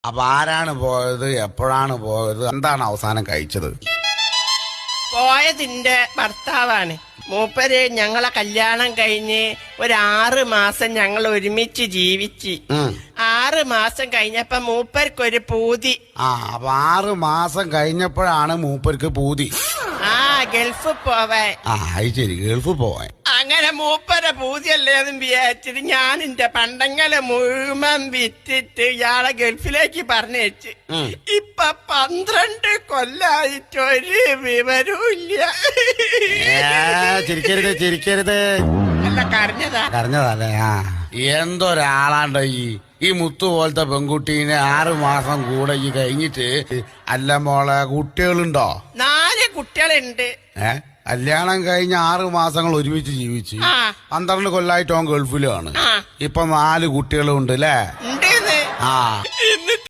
അപ്പൊ ആരാണ് പോയത്, എപ്പോഴാണ് പോയത്, എന്താണ് അവസാനം കഴിച്ചത്? പോയതിന്റെ ഭർത്താവാണ്. മൂപ്പര് ഞങ്ങളെ കല്യാണം കഴിഞ്ഞ് 6 മാസം ഞങ്ങൾ ഒരുമിച്ച് ജീവിച്ച് 6 മാസം കഴിഞ്ഞപ്പോ മൂപ്പർക്കൊരു പൂതി. അപ്പൊ 6 മാസം കഴിഞ്ഞപ്പോഴാണ് മൂപ്പർക്ക് പൂതി. ഗൾഫ് പോവാൻ. അത് ശരി, ഗൾഫ് പോവാൻ. അങ്ങനെ മൂപ്പരെ പൂതിയല്ലേന്നും വിചാരിച്ചിട്ട് ഞാൻ എന്റെ പണ്ടങ്ങളെ മുഴുവൻ വിറ്റിട്ട് ഇയാളെ ഗൾഫിലേക്ക് പറഞ്ഞേച്ച്. ഇപ്പൊ 12 കൊല്ലായിട്ട് ഒരു വിവരവും ഇല്ല. ചിരിക്കരുത്. അല്ല, കരഞ്ഞതല്ലേ? എന്തൊരാളാണ്ടോ ഈ മുത്തു പോലത്തെ പെൺകുട്ടീനെ 6 മാസം കൂടെ ഈ കഴിഞ്ഞിട്ട്. അല്ല മോളെ, കുട്ടികളുണ്ടോ? 4 കുട്ടികളുണ്ട്. കല്യാണം കഴിഞ്ഞ 6 മാസങ്ങൾ ഒരുമിച്ച് ജീവിച്ച് 12 കൊല്ലായിട്ട് അവൻ ഗൾഫിലാണ്. ഇപ്പൊ 4 കുട്ടികളും ഉണ്ട് അല്ലേ?